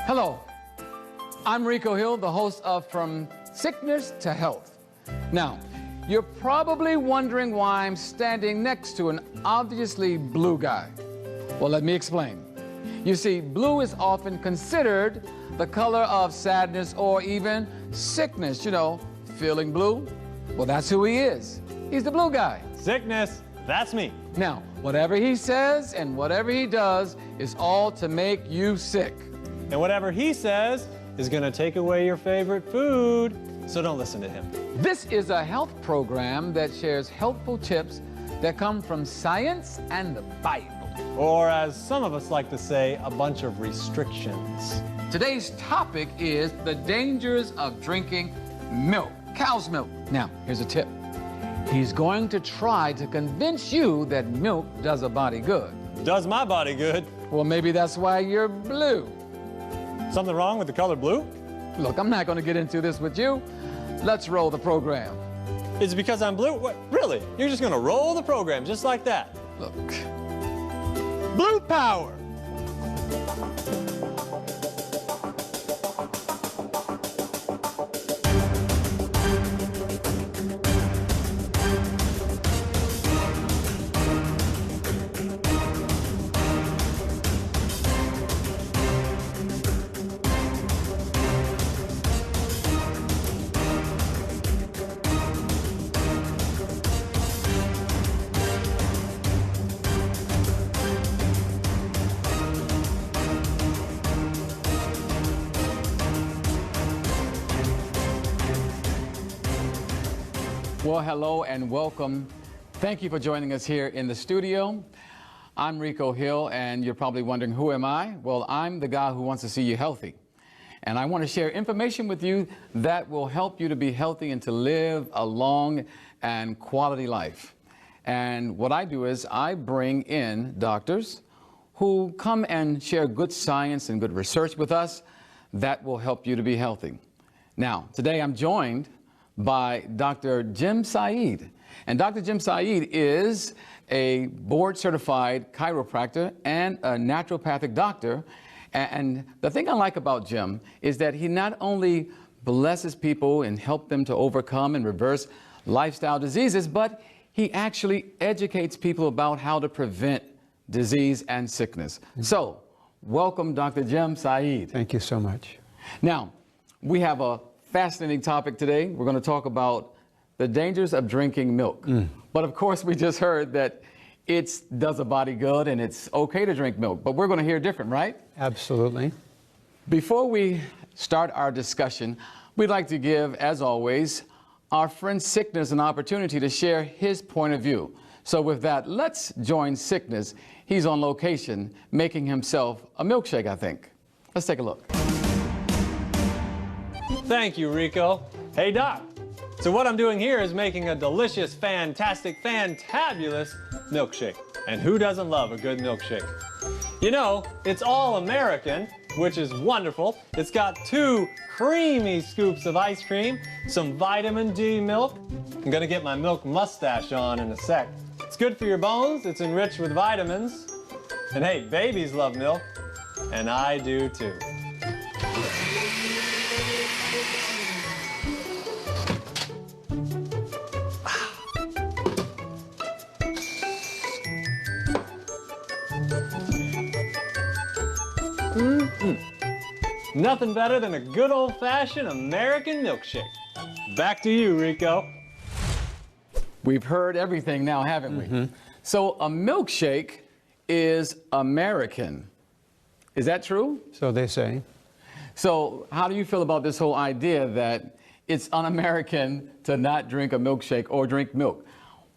Hello, I'm Rico Hill, the host of From Sickness to Health. Now, you're probably wondering why I'm standing next to an obviously blue guy. Well, let me explain. You see, blue is often considered the color of sadness or even sickness. You know, feeling blue? Well, that's who he is. He's the blue guy. Sickness, that's me. Now, whatever he says and whatever he does is all to make you sick. And whatever he says is going to take away your favorite food, so don't listen to him. This is a health program that shares helpful tips that come from science and the Bible. Or as some of us like to say, a bunch of restrictions. Today's topic is the dangers of drinking milk, cow's milk. Now, here's a tip. He's going to try to convince you that milk does a body good. Does my body good. Well, maybe that's why you're blue. Something wrong with the color blue? Look, I'm not going to get into this with you. Let's roll the program. Is it because I'm blue? What? Really? You're just going to roll the program just like that? Look. Blue power! Well, hello and welcome. Thank you for joining us here in the studio. I'm Rico Hill, and you're probably wondering, who am I? Well, I'm the guy who wants to see you healthy. And I want to share information with you that will help you to be healthy and to live a long and quality life. And what I do is I bring in doctors who come and share good science and good research with us that will help you to be healthy. Now, today I'm joined by Dr. Jim Saeed. And Dr. Jim Saeed is a board-certified chiropractor and a naturopathic doctor. And the thing I like about Jim is that he not only blesses people and helps them to overcome and reverse lifestyle diseases, but he actually educates people about how to prevent disease and sickness. So, welcome, Dr. Jim Saeed. Thank you so much. Now, we have a fascinating topic today. We're going to talk about the dangers of drinking milk. But of course, we just heard that it does a body good and it's okay to drink milk. But we're going to hear different, right? Absolutely. Before we start our discussion, we'd like to give, as always, our friend Sickness an opportunity to share his point of view. So with that, let's join Sickness. He's on location making himself a milkshake, I think. Let's take a look. Thank you, Rico. Hey, Doc. So what I'm doing here is making a delicious, fantastic, fantabulous milkshake. And who doesn't love a good milkshake? You know, it's all American, which is wonderful. It's got 2 creamy scoops of ice cream, some vitamin D milk. I'm gonna get my milk mustache on in a sec. It's good for your bones, it's enriched with vitamins. And hey, babies love milk, and I do too. Nothing better than a good old-fashioned American milkshake. Back to you, Rico. We've heard everything now, haven't we? So a milkshake is American. Is that true? So they say. So how do you feel about this whole idea that it's un-American to not drink a milkshake or drink milk?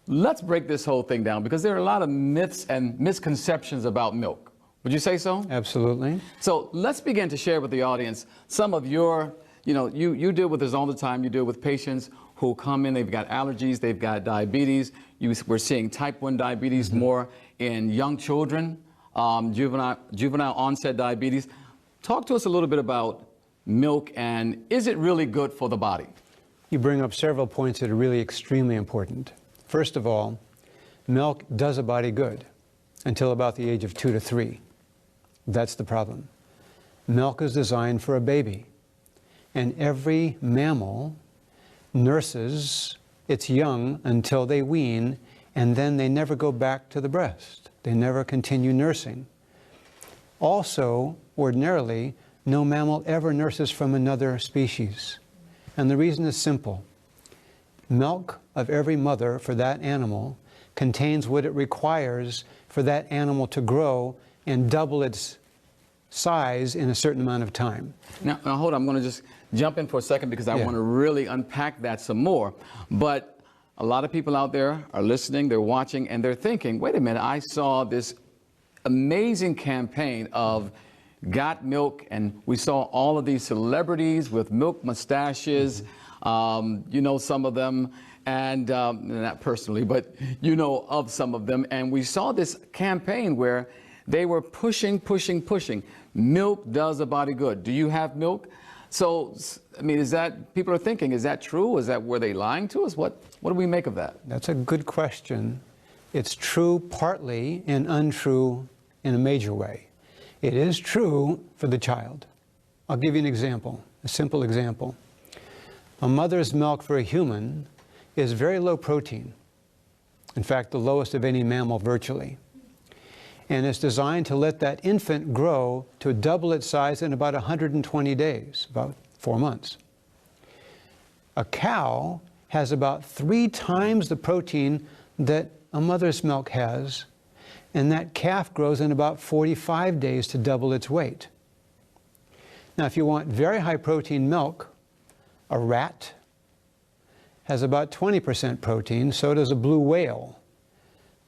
Let's break this whole thing down because there are a lot of myths and misconceptions about milk. Would you say so? Absolutely. So let's begin to share with the audience some of your, you deal with this all the time. You deal with patients who come in, they've got allergies, they've got diabetes. We're seeing type 1 diabetes more in young children, juvenile onset diabetes. Talk to us a little bit about milk and is it really good for the body? You bring up several points that are really extremely important. First of all, milk does a body good until about the age of 2 to 3. That's the problem. milk is designed for a baby. And every mammal nurses its young until they wean, and then they never go back to the breast. They never continue nursing. Also, ordinarily, no mammal ever nurses from another species. And the reason is simple. Milk of every mother for that animal contains what it requires for that animal to grow and double its size in a certain amount of time. Now hold on, I'm going to just jump in for a second because I want to really unpack that some more. But a lot of people out there are listening, they're watching, and they're thinking, wait a minute, I saw this amazing campaign of Got Milk, and we saw all of these celebrities with milk mustaches, you know, some of them, and not personally, but you know of some of them. And we saw this campaign where they were pushing. Milk does a body good. Do you have milk? So, I mean, is that, people are thinking, is that true? Is that, were they lying to us? What do we make of that? That's a good question. It's true partly and untrue in a major way. It is true for the child. I'll give you an example, a simple example. A mother's milk for a human is very low protein. In fact, the lowest of any mammal virtually. And it's designed to let that infant grow to double its size in about 120 days, about 4 months. A cow has about 3 times the protein that a mother's milk has, and that calf grows in about 45 days to double its weight. Now, if you want very high protein milk, a rat has about 20% protein, so does a blue whale.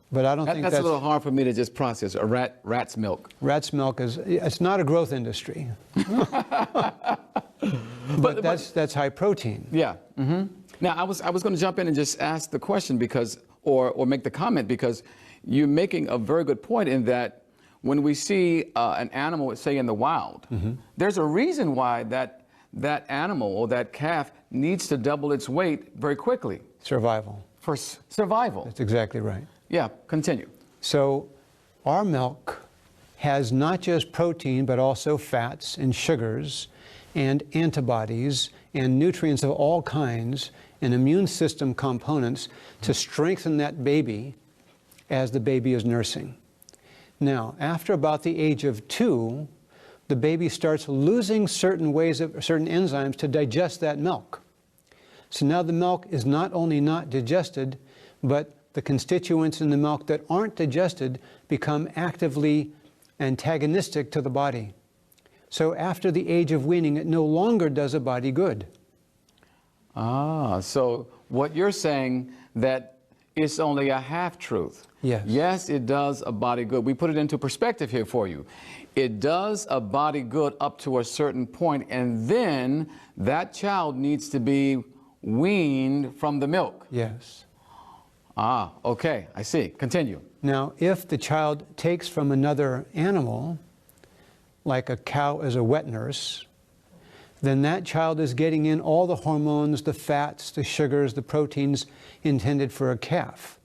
But I don't think that's a little hard for me to just process. A rat's milk. Rat's milk is, it's not a growth industry. but that's high protein. Yeah. Mm-hmm. Now, I was going to jump in and just ask the question because, or make the comment, because you're making a very good point in that when we see an animal, say in the wild, there's a reason why that animal or that calf needs to double its weight very quickly. Survival. For survival. That's exactly right. Yeah, continue. So our milk has not just protein, but also fats and sugars and antibodies and nutrients of all kinds and immune system components to strengthen that baby as the baby is nursing. Now, after about the age of 2, the baby starts losing certain enzymes to digest that milk. So now the milk is not only not digested, but the constituents in the milk that aren't digested become actively antagonistic to the body. So after the age of weaning, it no longer does a body good. Ah, so what you're saying that it's only a half-truth. Yes. Yes, it does a body good. We put it into perspective here for you. It does a body good up to a certain point, and then that child needs to be weaned from the milk. Yes. Ah, okay, I see. Continue. Now, if the child takes from another animal, like a cow as a wet nurse, then that child is getting in all the hormones, the fats, the sugars, the proteins intended for a calf.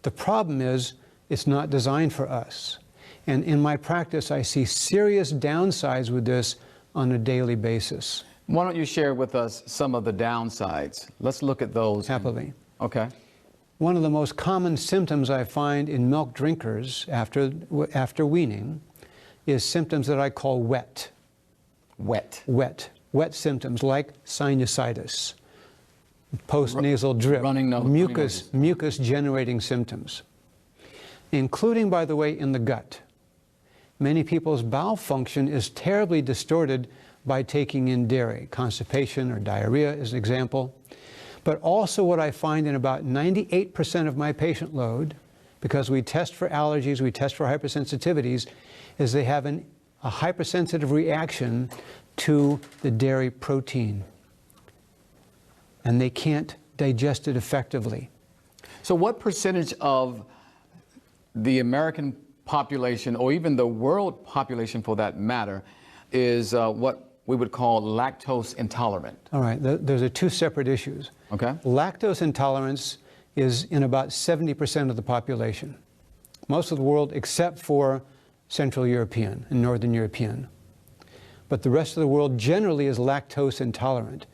The problem is, it's not designed for us. And in my practice, I see serious downsides with this on a daily basis. Why don't you share with us some of the downsides? Let's look at those. Happily. Okay. One of the most common symptoms I find in milk drinkers after weaning is symptoms that I call wet. Wet symptoms like sinusitis, post-nasal drip, running nose, mucus generating symptoms, including, by the way, in the gut. Many people's bowel function is terribly distorted by taking in dairy. Constipation or diarrhea is an example. But also what I find in about 98% of my patient load, because we test for allergies, we test for hypersensitivities, is they have a hypersensitive reaction to the dairy protein. And they can't digest it effectively. So what percentage of the American population, or even the world population for that matter, is what we would call lactose intolerant? All right, those are 2 separate issues. Okay. Lactose intolerance is in about 70% of the population. Most of the world except for Central European and Northern European. but the rest of the world generally is lactose intolerant.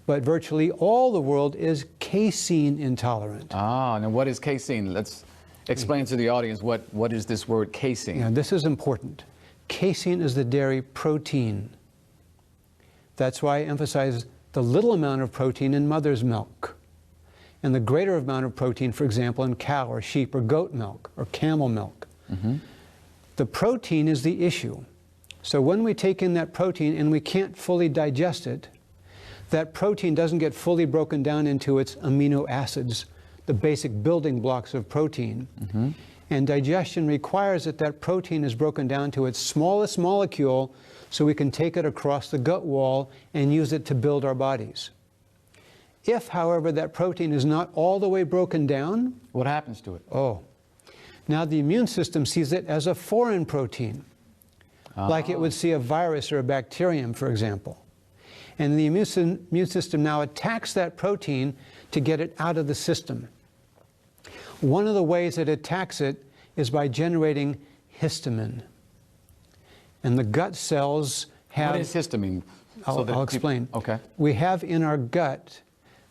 But virtually all the world is casein intolerant. Ah, now what is casein? Let's explain to the audience what is this word casein? Yeah, this is important. Casein is the dairy protein. That's why I emphasize the little amount of protein in mother's milk, and the greater amount of protein, for example, in cow or sheep or goat milk or camel milk. The protein is the issue. So when we take in that protein and we can't fully digest it, that protein doesn't get fully broken down into its amino acids, the basic building blocks of protein. And digestion requires that that protein is broken down to its smallest molecule so we can take it across the gut wall and use it to build our bodies. If, however, that protein is not all the way broken down, What happens to it? oh, now the immune system sees it as a foreign protein, like it would see a virus or a bacterium, for example. And the immune system now attacks that protein to get it out of the system. One of the ways it attacks it is by generating histamine. And the gut cells have... What is histamine? I'll explain. Okay. We have in our gut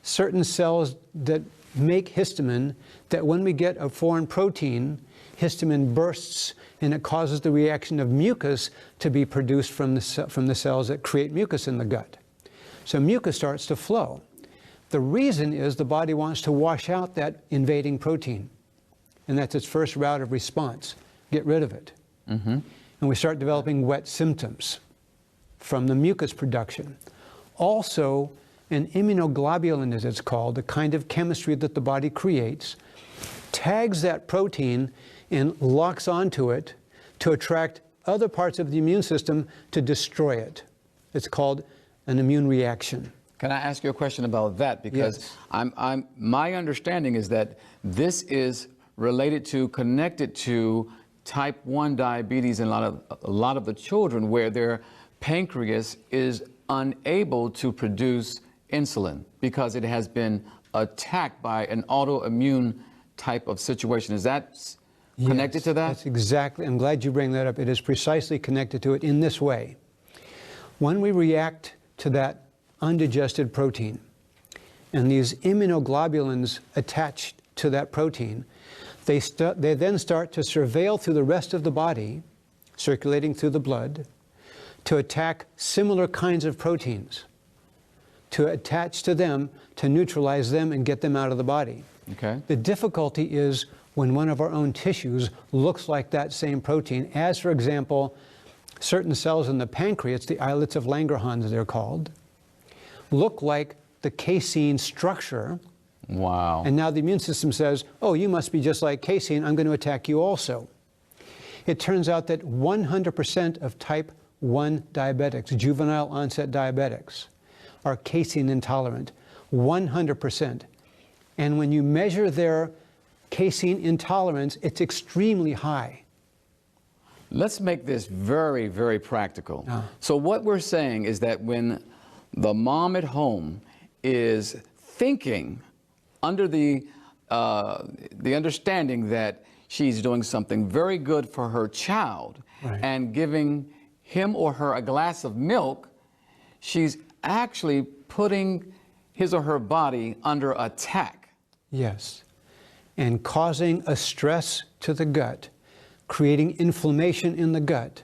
certain cells that make histamine, that when we get a foreign protein, histamine bursts and it causes the reaction of mucus to be produced from the cells that create mucus in the gut. So mucus starts to flow. The reason is the body wants to wash out that invading protein, and that's its first route of response. Get rid of it. And we start developing wet symptoms from the mucus production. Also, an immunoglobulin, as it's called, the kind of chemistry that the body creates, tags that protein and locks onto it to attract other parts of the immune system to destroy it. It's called an immune reaction. Can I ask you a question about that? Because Yes. my understanding is that this is related to, connected to type 1 diabetes in a lot of the children where their pancreas is unable to produce insulin because it has been attacked by an autoimmune type of situation. Is that connected to that? That's exactly, I'm glad you bring that up. It is precisely connected to it in this way. When we react to that undigested protein, and these immunoglobulins attached to that protein, they then start to surveil through the rest of the body, circulating through the blood, to attack similar kinds of proteins, to attach to them, to neutralize them and get them out of the body. Okay. The difficulty is when one of our own tissues looks like that same protein, as for example, certain cells in the pancreas, the islets of Langerhans they're called, look like the casein structure. Wow. And now the immune system says, oh, you must be just like casein, I'm going to attack you also. It turns out that 100% of type 1 diabetics, juvenile onset diabetics, are casein intolerant, 100%. And when you measure their casein intolerance, it's extremely high. Let's make this very, very practical. So what we're saying is that when the mom at home is thinking under the understanding that she's doing something very good for her child, right, and giving him or her a glass of milk, she's actually putting his or her body under attack. Yes, and causing a stress to the gut, creating inflammation in the gut,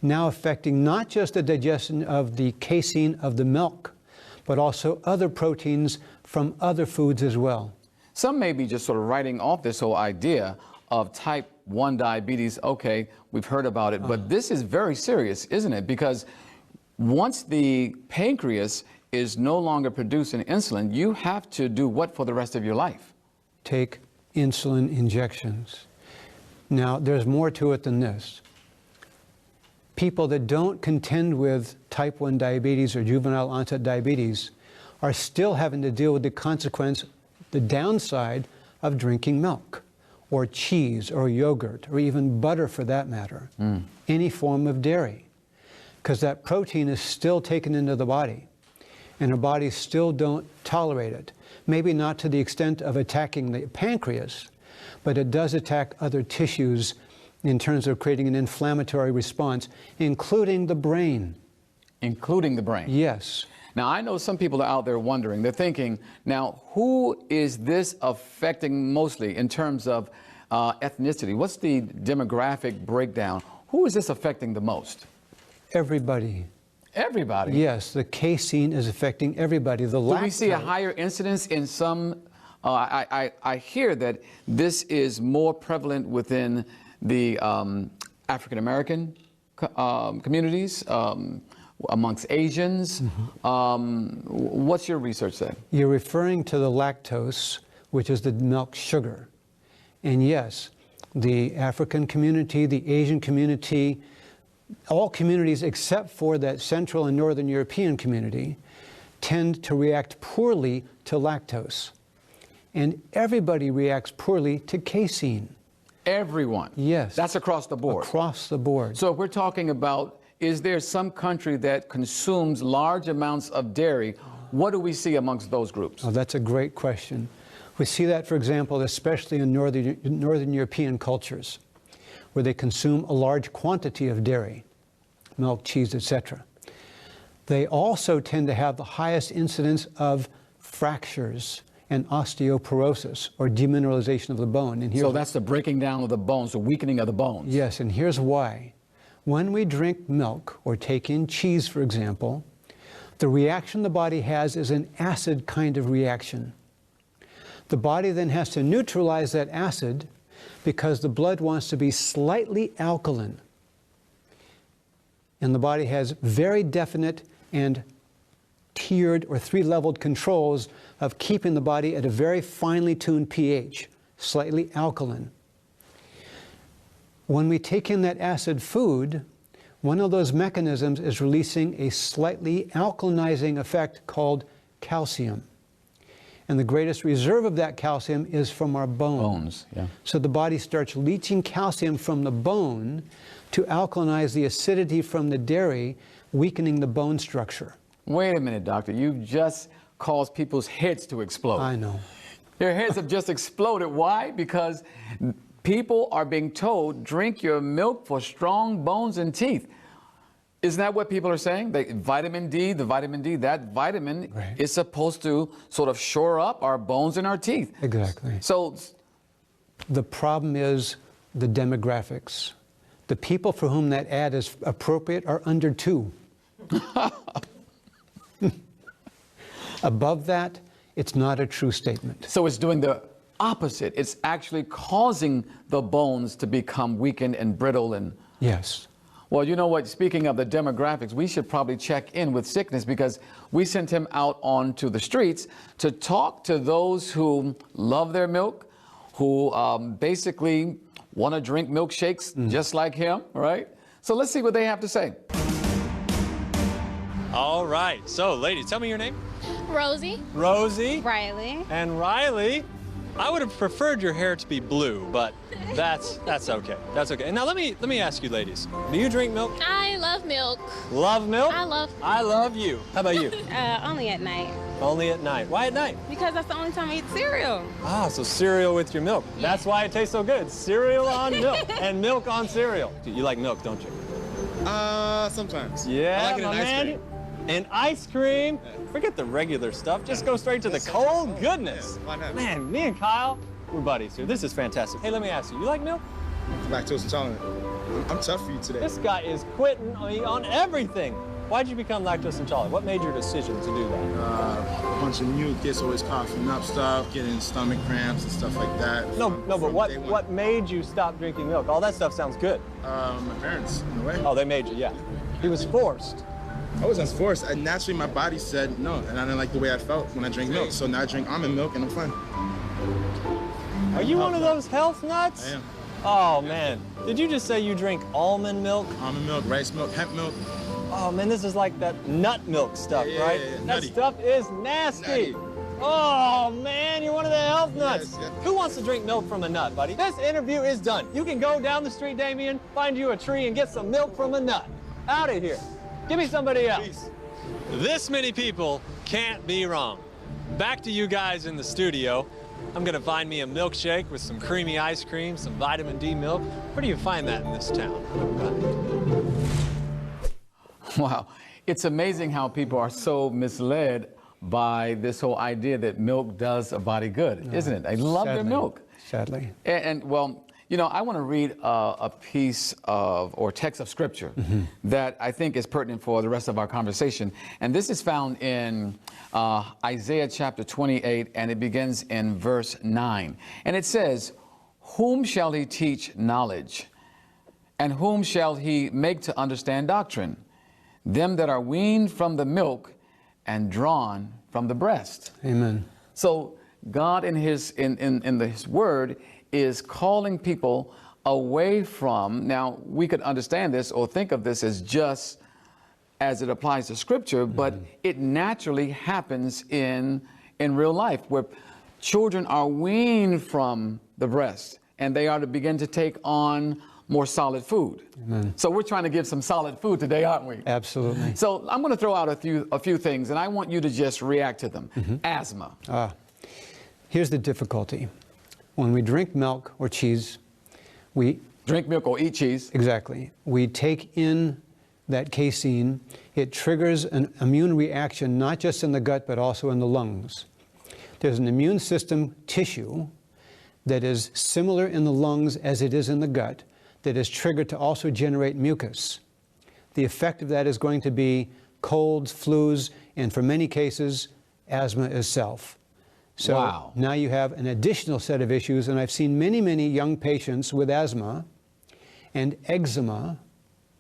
now affecting not just the digestion of the casein of the milk, but also other proteins from other foods as well. Some may be just sort of writing off this whole idea of type 1 diabetes. Okay, we've heard about it, but this is very serious, isn't it? Because once the pancreas is no longer producing insulin, you have to do what for the rest of your life? Take insulin injections. Now, there's more to it than this. People that don't contend with type 1 diabetes or juvenile onset diabetes are still having to deal with the consequence, the downside of drinking milk or cheese or yogurt or even butter for that matter, any form of dairy, because that protein is still taken into the body and our bodies still don't tolerate it. Maybe not to the extent of attacking the pancreas, but it does attack other tissues in terms of creating an inflammatory response, including the brain. Including the brain? Yes. Now, I know some people are out there wondering, they're thinking, now, who is this affecting mostly in terms of ethnicity? What's the demographic breakdown? Who is this affecting the most? Everybody. Everybody? Yes, the casein is affecting everybody. The Do we see a higher incidence in some? I hear that this is more prevalent within the African American communities, amongst Asians. What's your research say? You're referring to the lactose, which is the milk sugar. And yes, the African community, the Asian community, all communities except for that Central and Northern European community tend to react poorly to lactose. And everybody reacts poorly to casein. Everyone? Yes. That's across the board? Across the board. So if we're talking about, is there some country that consumes large amounts of dairy? What do we see amongst those groups? Oh, that's a great question. We see that, for example, especially in Northern European cultures, where they consume a large quantity of dairy, milk, cheese, etc. They also tend to have the highest incidence of fractures and osteoporosis, or demineralization of the bone. And so that's the breaking down of the bones, the weakening of the bones. Yes, and here's why. When we drink milk or take in cheese, for example, the reaction the body has is an acid kind of reaction. The body then has to neutralize that acid because the blood wants to be slightly alkaline. And the body has very definite and tiered or three-leveled controls of keeping the body at a very finely tuned pH, slightly alkaline. When we take in that acid food, one of those mechanisms is releasing a slightly alkalinizing effect called calcium. And the greatest reserve of that calcium is from our bones. Yeah. So the body starts leaching calcium from the bone to alkalinize the acidity from the dairy, weakening the bone structure. Wait a minute, doctor. You've just caused people's heads to explode. I know. Their heads have just exploded. Why? Because people are being told, drink your milk for strong bones and teeth. Isn't that what people are saying? Vitamin D, that vitamin is supposed to sort of shore up our bones and our teeth. Exactly. So the problem is the demographics. The people for whom that ad is appropriate are under 2. Above that, it's not a true statement. So it's doing the opposite. It's actually causing the bones to become weakened and brittle and... Yes. Well, you know what? Speaking of the demographics, we should probably check in with Sickness because we sent him out onto the streets to talk to those who love their milk, who basically want to drink milkshakes just like him, right? So let's see what they have to say. All right. So, ladies, tell me your name. Rosie. Rosie. Riley. And Riley. I would have preferred your hair to be blue, but that's okay. That's okay. And now let me ask you, ladies. Do you drink milk? I love milk. Love milk? I love you. How about you? Only at night. Only at night. Why at night? Because that's the only time I eat cereal. Ah, so cereal with your milk. Yeah. That's why it tastes so good. Cereal on milk and milk on cereal. You like milk, don't you? Sometimes. Yeah, I like it in ice cream. And ice cream. Forget the regular stuff. Just go straight to the cold goodness. Why not? Man, me and Kyle, we're buddies here. This is fantastic. Hey, let me ask you, you like milk? Lactose intolerant. I'm tough for you today. This guy is quitting on everything. Why'd you become lactose intolerant? What made your decision to do that? A bunch of mucus, always coughing up stuff, getting stomach cramps and stuff like that. No, but what made you stop drinking milk? All that stuff sounds good. My parents, in a way. Oh, they made you, yeah. He was forced. I wasn't forced. Naturally, my body said no, and I didn't like the way I felt when I drank milk. So now I drink almond milk, and I'm fine. Are you one of those health nuts? I am. Oh, man. Did you just say you drink almond milk? Almond milk, rice milk, hemp milk. Oh, man, this is like that nut milk stuff, right? Yeah, that nutty. stuff is nasty. Nutty. Oh, man, you're one of the health nuts. Yes, yeah. Who wants to drink milk from a nut, buddy? This interview is done. You can go down the street, Damien, find you a tree, and get some milk from a nut. Out of here. Give me somebody else. Please. This many people can't be wrong. Back to you guys in the studio. I'm gonna find me a milkshake with some creamy ice cream, some vitamin D milk. Where do you find that in this town? Wow. It's amazing how people are so misled by this whole idea that milk does a body good, isn't it? They love their milk. Sadly. And well, you know, I want to read a piece of, or text of scripture that I think is pertinent for the rest of our conversation. And this is found in Isaiah chapter 28, and it begins in verse 9. And it says, "Whom shall he teach knowledge? And whom shall he make to understand doctrine? Them that are weaned from the milk and drawn from the breast." Amen. So God in his word is calling people away from, now we could understand this or think of this as just as it applies to scripture, but it naturally happens in real life where children are weaned from the breast and they are to begin to take on more solid food. Amen. So we're trying to give some solid food today, aren't we? Absolutely. So I'm going to throw out a few things, and I want you to just react to them. Asthma. Here's the difficulty. When we drink milk or cheese, we Drink milk or eat cheese. Exactly. We take in that casein. It triggers an immune reaction, not just in the gut, but also in the lungs. There's an immune system tissue that is similar in the lungs as it is in the gut, that is triggered to also generate mucus. The effect of that is going to be colds, flus, and for many cases, asthma itself. So wow. Now you have an additional set of issues, and I've seen many, many young patients with asthma and eczema,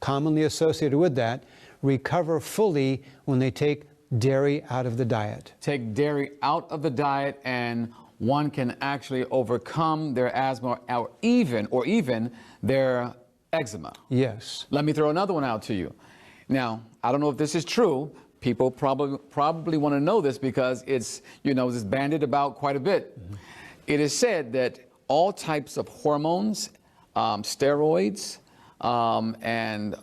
commonly associated with that, recover fully when they take dairy out of the diet. Take dairy out of the diet, and one can actually overcome their asthma or even their eczema. Yes. Let me throw another one out to you. Now, I don't know if this is true. People probably want to know this because it's, you know, it's bandied about quite a bit. It is said that all types of hormones, steroids, and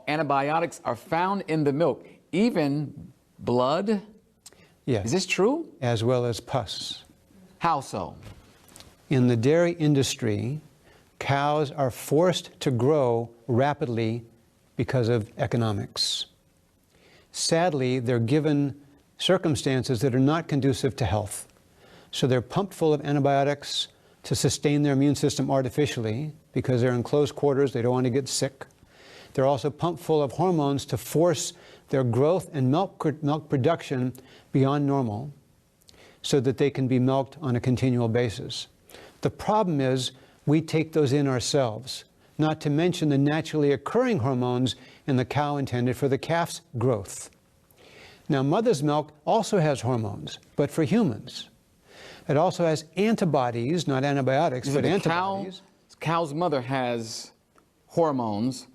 antibiotics are found in the milk, even blood. Yes. Is this true? As well as pus. How so? In the dairy industry, cows are forced to grow rapidly because of economics. Sadly, they're given circumstances that are not conducive to health. So they're pumped full of antibiotics to sustain their immune system artificially because they're in close quarters, they don't want to get sick. They're also pumped full of hormones to force their growth and milk production beyond normal so that they can be milked on a continual basis. The problem is we take those in ourselves, not to mention the naturally occurring hormones in the cow intended for the calf's growth. Now, mother's milk also has hormones, but for humans. It also has antibodies, not antibiotics, but antibodies. Cow's mother has hormones,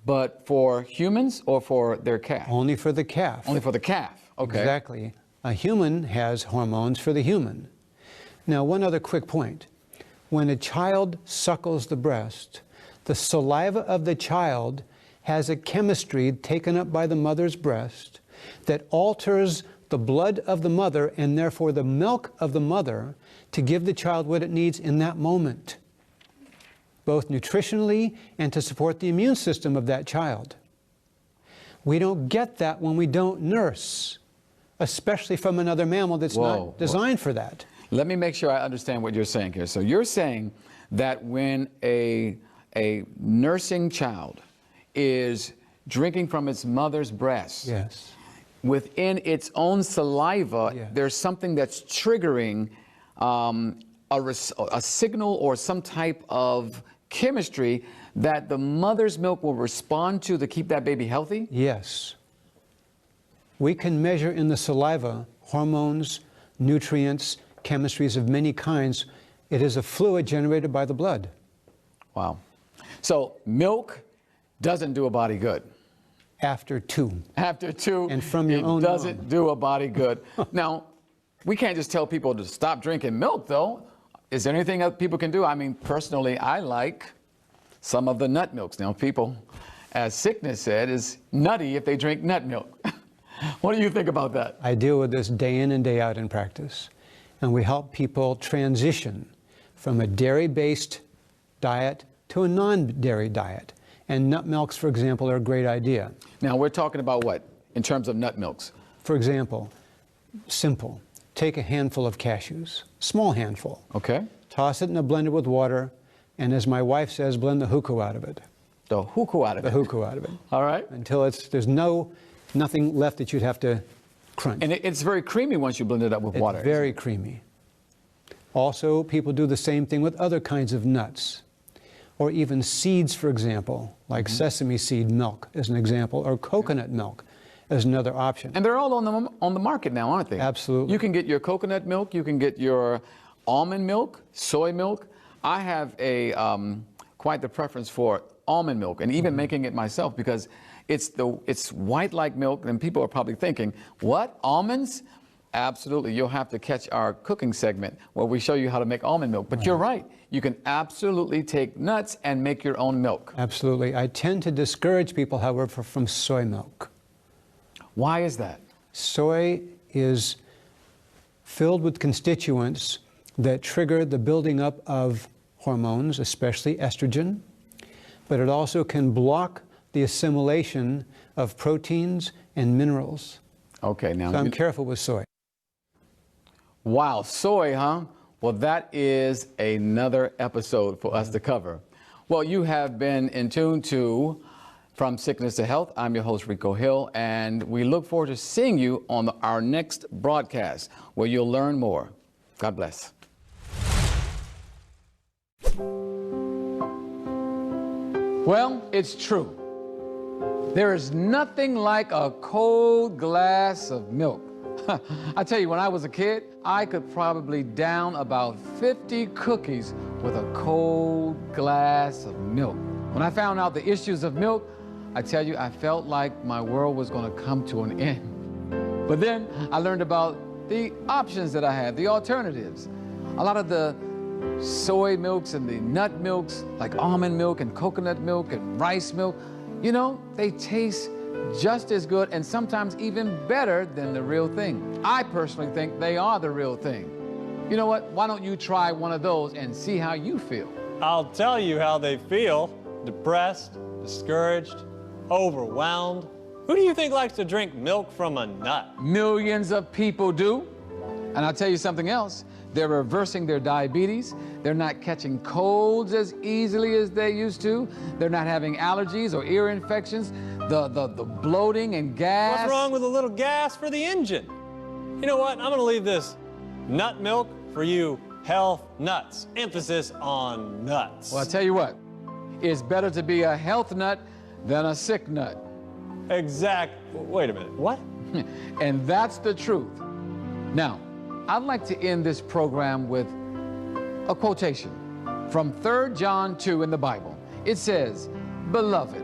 but for humans or for their calf? Only for the calf. Only for the calf, okay. Exactly. A human has hormones for the human. Now, one other quick point. When a child suckles the breast, the saliva of the child has a chemistry taken up by the mother's breast that alters the blood of the mother and therefore the milk of the mother to give the child what it needs in that moment, both nutritionally and to support the immune system of that child. We don't get that when we don't nurse, especially from another mammal that's not designed for that. Let me make sure I understand what you're saying here. So you're saying that when a nursing child is drinking from its mother's breast, yes, within its own saliva, yes, there's something that's triggering a signal or some type of chemistry that the mother's milk will respond to keep that baby healthy? Yes. We can measure in the saliva hormones, nutrients, chemistries of many kinds. It is a fluid generated by the blood. Wow. So milk doesn't do a body good. After 2. After 2, and from your own it doesn't do a body good. Now, we can't just tell people to stop drinking milk, though. Is there anything that people can do? I mean, personally, I like some of the nut milks. Now, people, as Sickness said, is nutty if they drink nut milk. What do you think about that? I deal with this day in and day out in practice. And we help people transition from a dairy-based diet to a non-dairy diet. And nut milks, for example, are a great idea. Now, we're talking about what in terms of nut milks? For example, simple. Take a handful of cashews, small handful. Okay. Toss it in a blender with water, and as my wife says, blend the hookah out of it. The hookah out of it. The hookah out of it. All right. Until there's nothing left that you'd have to crunch. And it's very creamy once you blend it up with water. It's very creamy. Also, people do the same thing with other kinds of nuts, or even seeds, for example, like sesame seed milk as an example, or coconut milk as another option. And they're all on the market now, aren't they? Absolutely. You can get your coconut milk, you can get your almond milk, soy milk. I have a quite the preference for almond milk, and even making it myself, because it's white like milk, and people are probably thinking, what, almonds? Absolutely. You'll have to catch our cooking segment where we show you how to make almond milk. But you're right. You can absolutely take nuts and make your own milk. Absolutely. I tend to discourage people, however, from soy milk. Why is that? Soy is filled with constituents that trigger the building up of hormones, especially estrogen, but it also can block the assimilation of proteins and minerals. Okay, now. So I'm careful with soy. Wow, soy, huh? Well, that is another episode for us to cover. Well, you have been in tune to From Sickness to Health. I'm your host, Rico Hill, and we look forward to seeing you on our next broadcast, where you'll learn more. God bless. Well, it's true. There is nothing like a cold glass of milk. I tell you, when I was a kid, I could probably down about 50 cookies with a cold glass of milk. When I found out the issues of milk, I tell you, I felt like my world was going to come to an end. But then I learned about the options that I had, the alternatives. A lot of the soy milks and the nut milks, like almond milk and coconut milk and rice milk, you know, they taste just as good and sometimes even better than the real thing. I personally think they are the real thing. You know what? Why don't you try one of those and see how you feel? I'll tell you how they feel. Depressed, discouraged, overwhelmed. Who do you think likes to drink milk from a nut? Millions of people do. And I'll tell you something else. They're reversing their diabetes. They're not catching colds as easily as they used to. They're not having allergies or ear infections. The bloating and gas. What's wrong with a little gas for the engine? You know what? I'm going to leave this nut milk for you health nuts. Emphasis on nuts. Well, I'll tell you what. It's better to be a health nut than a sick nut. Wait a minute. What? And that's the truth. Now, I'd like to end this program with a quotation from 3 John 2 in the Bible. It says, "Beloved,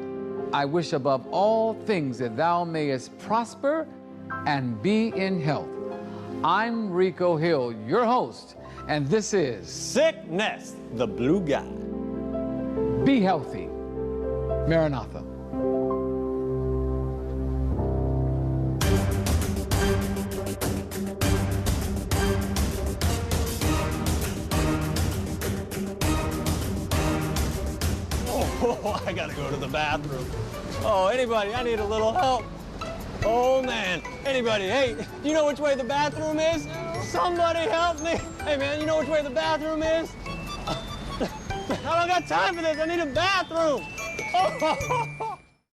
I wish above all things that thou mayest prosper and be in health." I'm Rico Hill, your host, and this is Sickness, the blue guy. Be Healthy. Maranatha. Oh, I gotta go to the bathroom. Oh, anybody, I need a little help. Oh, man. Anybody, hey, you know which way the bathroom is? Somebody help me. Hey, man, you know which way the bathroom is? I don't got time for this. I need a bathroom. Oh,